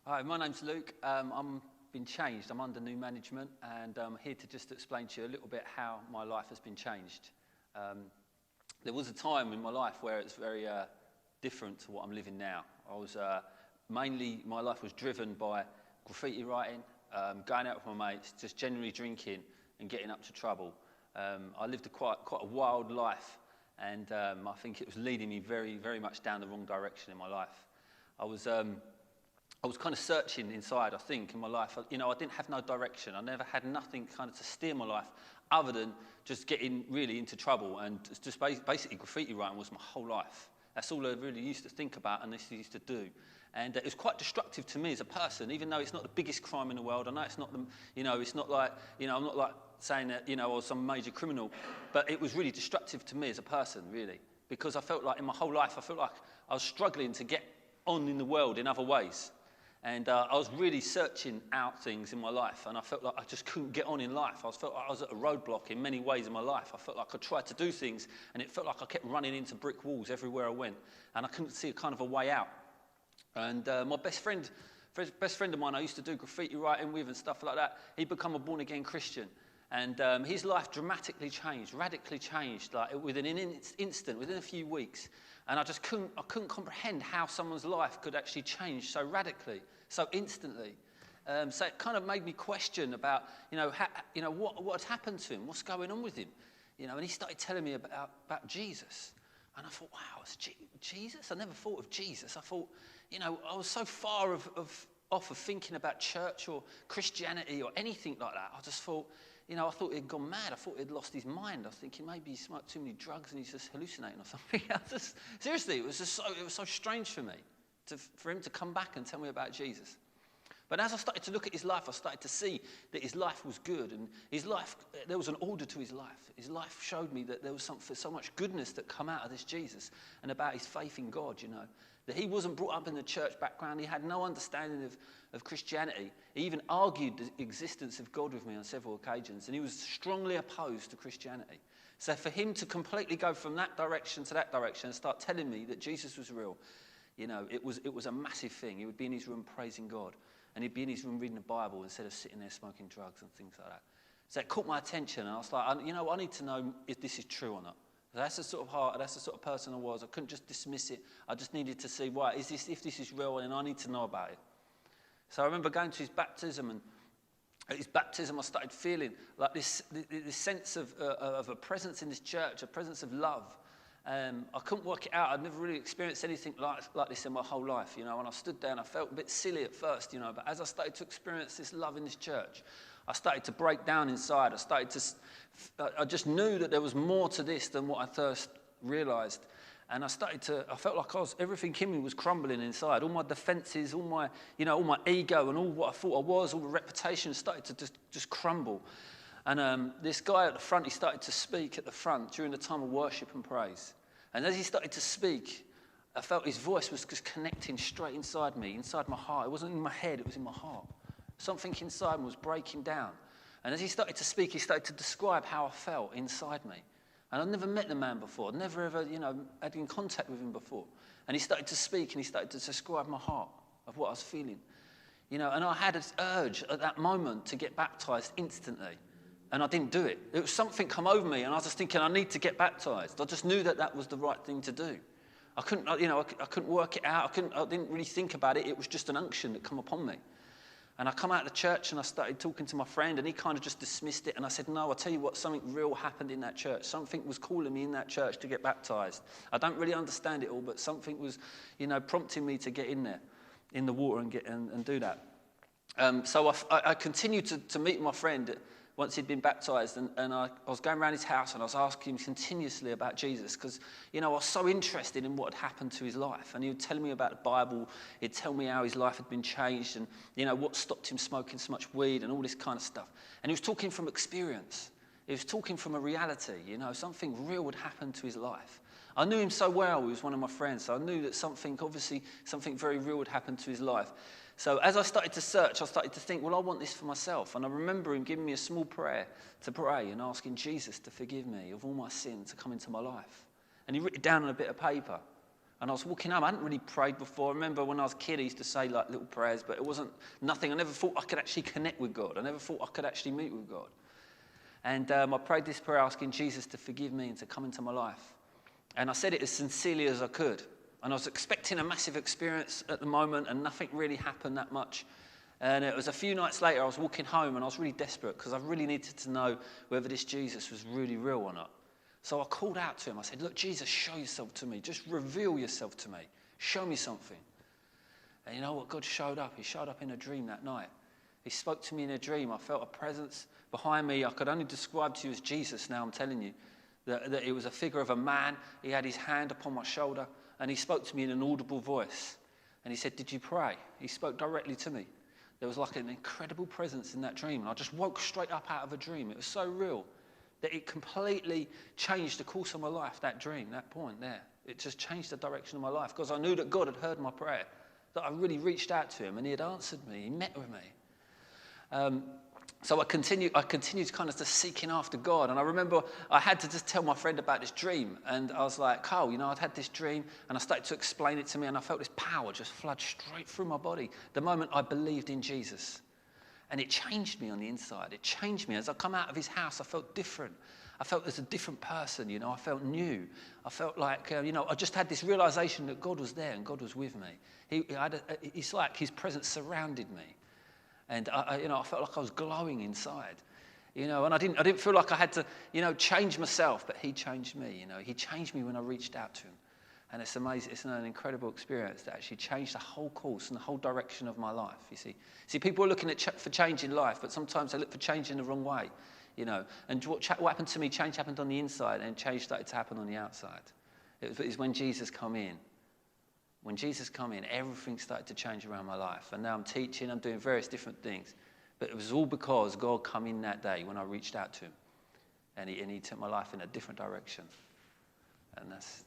Hi, my name's Luke. I'm been changed. I'm under new management, and I'm here to just explain to you a little bit how my life has been changed. There was a time in my life where it's very different to what I'm living now. I was mainly, my life was driven by graffiti writing, going out with my mates, just generally drinking and getting up to trouble. I lived quite a wild life, and I think it was leading me very, very much down the wrong direction in my life. I was kind of searching inside, I think, in my life. I didn't have no direction. I never had nothing kind of to steer my life other than just getting really into trouble. And just basically graffiti writing was my whole life. That's all I really used to think about and used to do. And it was quite destructive to me as a person, even though it's not the biggest crime in the world. I know it's not it's not like, I'm not like saying that, I was some major criminal, but it was really destructive to me as a person, really, because I felt like in my whole life, I felt like I was struggling to get on in the world in other ways. And I was really searching out things in my life, and I felt like I just couldn't get on in life. I felt like I was at a roadblock in many ways in my life. I felt like I tried to do things, and it felt like I kept running into brick walls everywhere I went, and I couldn't see a kind of a way out. And my best friend of mine I used to do graffiti writing with and stuff like that, he'd become a born-again Christian. And his life dramatically changed, radically changed, like within an instant, within a few weeks. And I couldn't comprehend how someone's life could actually change so radically, so instantly. So it kind of made me question about, what had happened to him, what's going on with him, And he started telling me about Jesus, and I thought, wow, it's Jesus. I never thought of Jesus. I thought, I was so far off of thinking about church or Christianity or anything like that. I just thought. I thought he'd gone mad. I thought he'd lost his mind. I was thinking maybe he smoked too many drugs and he's just hallucinating or something. Seriously, it was so strange for me for him to come back and tell me about Jesus. But as I started to look at his life, I started to see that his life was good, and his life, there was an order to his life. His life showed me that there was so much goodness that come out of this Jesus and about his faith in God, That he wasn't brought up in the church background. He had no understanding of Christianity. He even argued the existence of God with me on several occasions, and he was strongly opposed to Christianity. So for him to completely go from that direction to that direction and start telling me that Jesus was real, it was a massive thing. He would be in his room praising God, and he'd be in his room reading the Bible instead of sitting there smoking drugs and things like that. So it caught my attention, and I was like, I need to know if this is true or not. That's the sort of person I was. I couldn't just dismiss it. I just needed to see, if this is real, then I need to know about it. So I remember going to his baptism, and at his baptism I started feeling like this sense of a presence in this church, a presence of love. I couldn't work it out. I'd never really experienced anything like this in my whole life. When I stood there, and I felt a bit silly at first, but as I started to experience this love in this church, I started to break down inside. I just knew that there was more to this than what I first realised. And I felt like everything in me was crumbling inside. All my defences, all my ego and all what I thought I was, all the reputation started to just crumble. And this guy at the front, he started to speak at the front during the time of worship and praise. And as he started to speak, I felt his voice was just connecting straight inside me, inside my heart. It wasn't in my head, it was in my heart. Something inside me was breaking down. And as he started to speak, he started to describe how I felt inside me. And I'd never met the man before. I'd never ever, had in contact with him before. And he started to speak, and he started to describe my heart of what I was feeling. And I had an urge at that moment to get baptised instantly. And I didn't do it. It was something come over me, and I was just thinking, I need to get baptised. I just knew that was the right thing to do. I couldn't work it out. I didn't really think about it. It was just an unction that come upon me. And I come out of the church and I started talking to my friend, and he kind of just dismissed it. And I said, no, I'll tell you what, something real happened in that church. Something was calling me in that church to get baptised. I don't really understand it all, but something was, prompting me to get in there, in the water and do that. So I continued to meet my friend once he'd been baptised, and I was going around his house, and I was asking him continuously about Jesus, because, I was so interested in what had happened to his life. And he would tell me about the Bible, he'd tell me how his life had been changed, and, what stopped him smoking so much weed, and all this kind of stuff. And he was talking from experience. He was talking from a reality, something real would happen to his life. I knew him so well, he was one of my friends, so I knew that something very real would happen to his life. So as I started to search, I started to think, well, I want this for myself. And I remember him giving me a small prayer to pray and asking Jesus to forgive me of all my sin, to come into my life. And he wrote it down on a bit of paper. And I was walking home. I hadn't really prayed before. I remember when I was a kid, I used to say like little prayers, but it wasn't nothing. I never thought I could actually connect with God. I never thought I could actually meet with God. And I prayed this prayer asking Jesus to forgive me and to come into my life. And I said it as sincerely as I could. And I was expecting a massive experience at the moment, and nothing really happened that much. And it was a few nights later, I was walking home, and I was really desperate because I really needed to know whether this Jesus was really real or not. So I called out to him. I said, look, Jesus, show yourself to me. Just reveal yourself to me. Show me something. And you know what? God showed up. He showed up in a dream that night. He spoke to me in a dream. I felt a presence behind me. I could only describe to you as Jesus now, I'm telling you. That it was a figure of a man. He had his hand upon my shoulder, and he spoke to me in an audible voice. And he said, did you pray? He spoke directly to me. There was like an incredible presence in that dream. And I just woke straight up out of a dream. It was so real that it completely changed the course of my life, that dream, that point there. It just changed the direction of my life because I knew that God had heard my prayer, that I really reached out to him and he had answered me. He met with me. So I continued kind of just seeking after God. And I remember I had to just tell my friend about this dream. And I was like, Carl, I'd had this dream. And I started to explain it to me. And I felt this power just flood straight through my body the moment I believed in Jesus. And it changed me on the inside. It changed me. As I come out of his house, I felt different. I felt as a different person, I felt new. I felt like, I just had this realization that God was there and God was with me. It's like his presence surrounded me. And I felt like I was glowing inside, and I didn't feel like I had to, change myself, but he changed me, He changed me when I reached out to him. And it's amazing. It's an incredible experience that actually changed the whole course and the whole direction of my life, you see. See, people are looking for change in life, but sometimes they look for change in the wrong way, And what happened to me, change happened on the inside, and change started to happen on the outside. It was when Jesus came in. When Jesus came in, everything started to change around my life. And now I'm teaching, I'm doing various different things. But it was all because God came in that day when I reached out to him. And he took my life in a different direction. And that's